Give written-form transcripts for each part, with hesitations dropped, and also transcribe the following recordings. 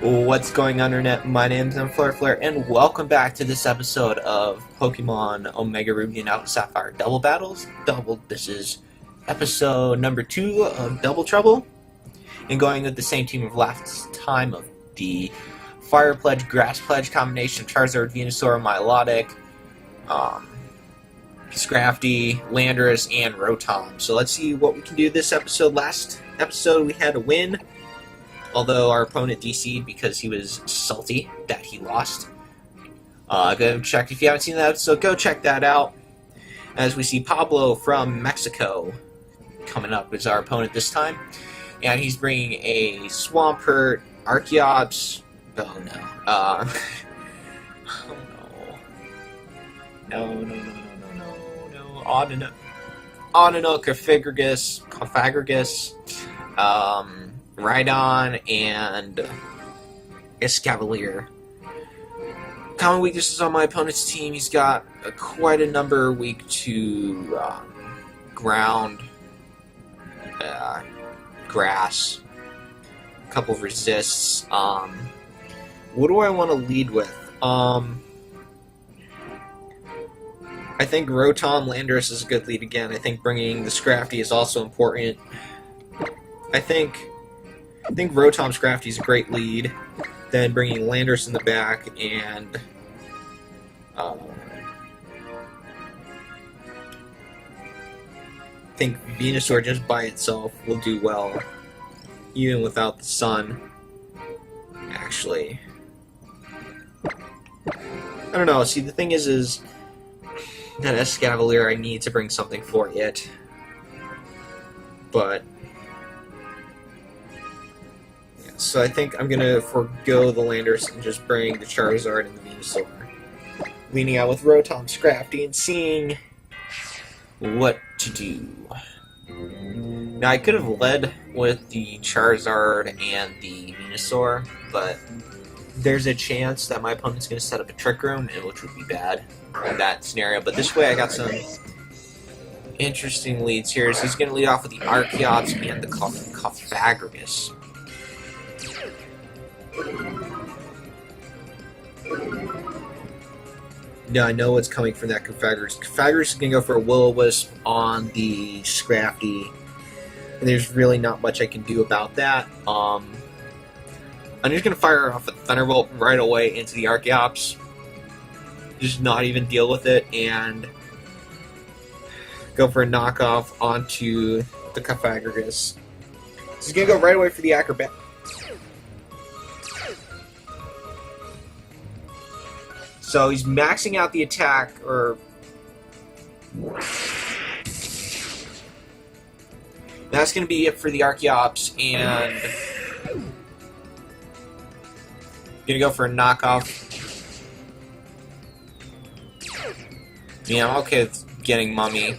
What's going on, Internet? My name's Flare, and welcome back to this episode of Pokemon Omega Ruby and Alpha Sapphire Double Battles. This is episode number 2 of Double Trouble, and going with the same team of last time of the Fire Pledge, Grass Pledge combination of Charizard, Venusaur, Milotic, Scrafty, Landorus, and Rotom. So let's see what we can do this episode. Last episode we had a win, although our opponent DC'd because he was salty that he lost. Go check, if you haven't seen that episode, go check that out. As we see Pablo from Mexico coming up as our opponent this time. And he's bringing a Swampert, Archeops, oh no. No. Audino, Cofagrigus, Rhydon, and Escavalier. Common weaknesses on my opponent's team: he's got quite a number weak to ground, grass, a couple of resists. What do I want to lead with? I think Rotom Landorus is a good lead again. I think bringing the Scrafty is also important. I think Rotom Scrafty is a great lead. Then bringing Landorus in the back and I think Venusaur just by itself will do well, even without the sun. Actually, I don't know. See, the thing is that Escavalier, I need to bring something for it, but. So I think I'm going to forego the Landorus and just bring the Charizard and the Venusaur. Leaning out with Rotom Scrafty and seeing what to do. Now I could have led with the Charizard and the Venusaur, but there's a chance that my opponent's going to set up a Trick Room, which would be bad in that scenario. But this way I got some interesting leads here. So he's going to lead off with the Archeops and the Cofagrigus. Now I know what's coming from that Cofagrigus. Cofagrigus is going to go for a Will-O-Wisp on the Scrafty, and there's really not much I can do about that. I'm just going to fire off a Thunderbolt right away into the Archeops, just not even deal with it, and go for a knockoff onto the Cofagrigus. So he's going to go right away for the Acrobat. So he's maxing out the attack, or that's going to be it for the Archeops, and going to go for a knockoff. Yeah, I'm okay with getting Mummy.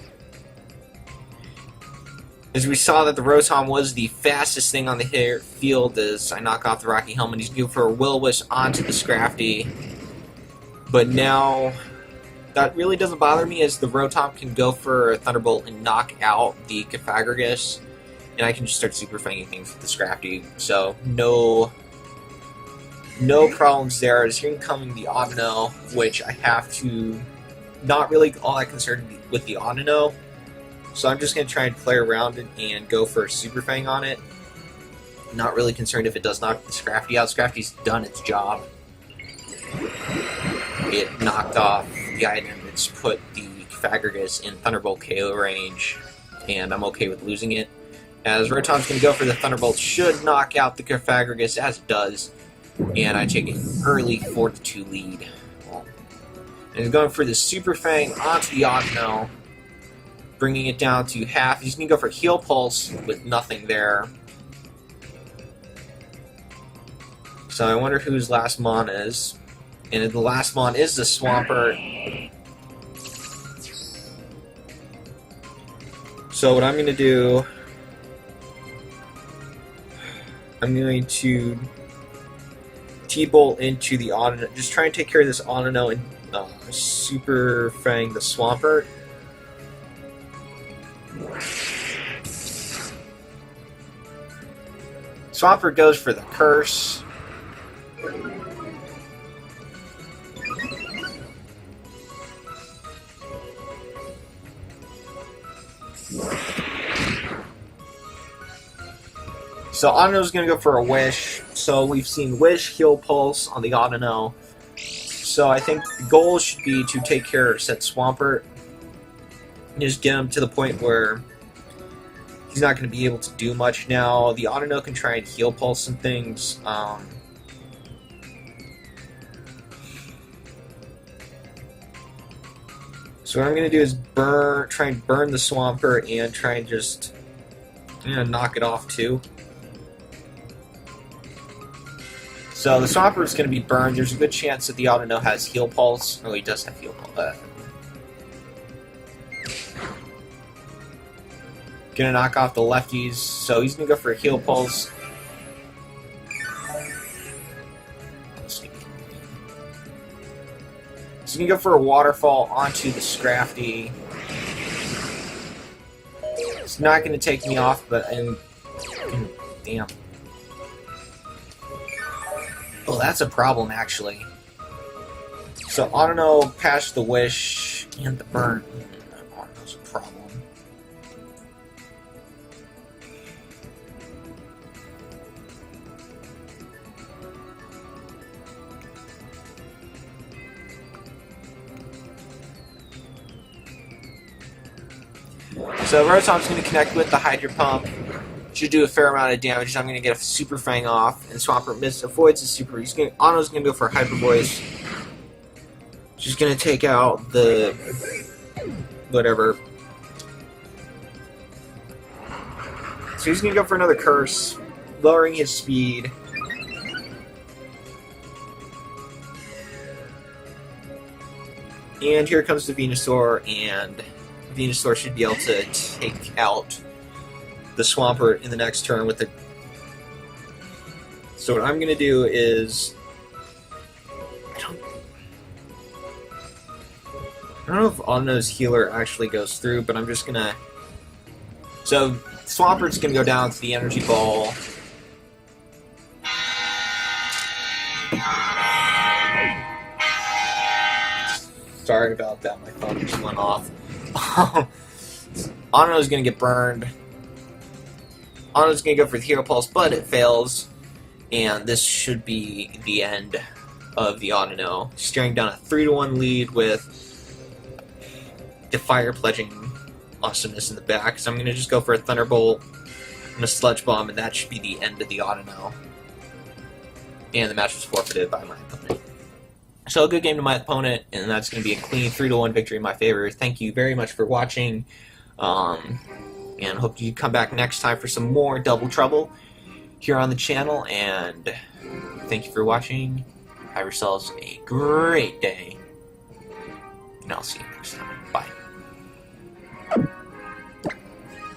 As we saw that the Rotom was the fastest thing on the field as I knock off the Rocky Helmet, he's going for a Will-O-Wisp onto the Scrafty. But now, that really doesn't bother me, as the Rotom can go for a Thunderbolt and knock out the Cofagrigus, and I can just start Super Fanging things with the Scrafty. So, no problems there. As here coming the Audino, which I have to, not really all that concerned with the Audino, so I'm just going to try and play around it and go for a Super Fang on it. Not really concerned if it does knock the Scrafty out. Scrafty's done its job. It knocked off the item that's put the Cofagrigus in Thunderbolt KO range, and I'm okay with losing it. As Rotom's going to go for the Thunderbolt, should knock out the Cofagrigus, as it does, and I take an early 4-2 lead. And he's going for the Super Fang onto the Audino, bringing it down to half. He's going to go for Heal Pulse with nothing there. So I wonder whose last Mon is. And the last Mon is the Swampert. So what I'm going to do, I'm going to T-Bolt into the Audino. Just try and take care of this Audino and Super Fang the Swampert. Swampert goes for the Curse. So Autono's going to go for a Wish. So we've seen Wish, Heal Pulse on the Autono. So I think the goal should be to take care of said Swampert. And just get him to the point where he's not going to be able to do much now. The Autono can try and Heal Pulse some things. So what I'm going to do is try and burn the Swampert and try and just knock it off too. So the Swampert's going to be burned. There's a good chance that the Autono has Heal Pulse. Oh, he does have Heal Pulse. Gonna knock off the lefties, so he's gonna go for a Heal Pulse. He's gonna go for a Waterfall onto the Scrafty. It's not gonna take me off, but damn. Oh, that's a problem actually. So Autono patched the Wish and the burn. Autono's a problem. So Rotom's going to connect with the Hydro Pump. Should do a fair amount of damage. I'm going to get a Super Fang off, and Swampert avoids the Super. Autono's going to go for Hyper Voice. She's going to take out the whatever. So he's going to go for another Curse, lowering his speed. And here comes the Venusaur, and Venusaur should be able to take out the Swampert in the next turn with the... So what I'm going to do is... I don't know if Autono's Healer actually goes through, but I'm just going to... So Swampert's going to go down to the Energy Ball. Sorry about that, my phone just went off. Autono's going to get burned. Autono's going to go for the Hero Pulse, but it fails. And this should be the end of the Autono. Staring down a 3-1 lead with the Fire Pledging awesomeness in the back. So I'm going to just go for a Thunderbolt and a Sludge Bomb, and that should be the end of the Autono. And the match was forfeited by my opponent. So a good game to my opponent, and that's going to be a clean 3-1 victory in my favor. Thank you very much for watching, and hope you come back next time for some more Double Trouble here on the channel, and thank you for watching. Have yourselves a great day, and I'll see you next time.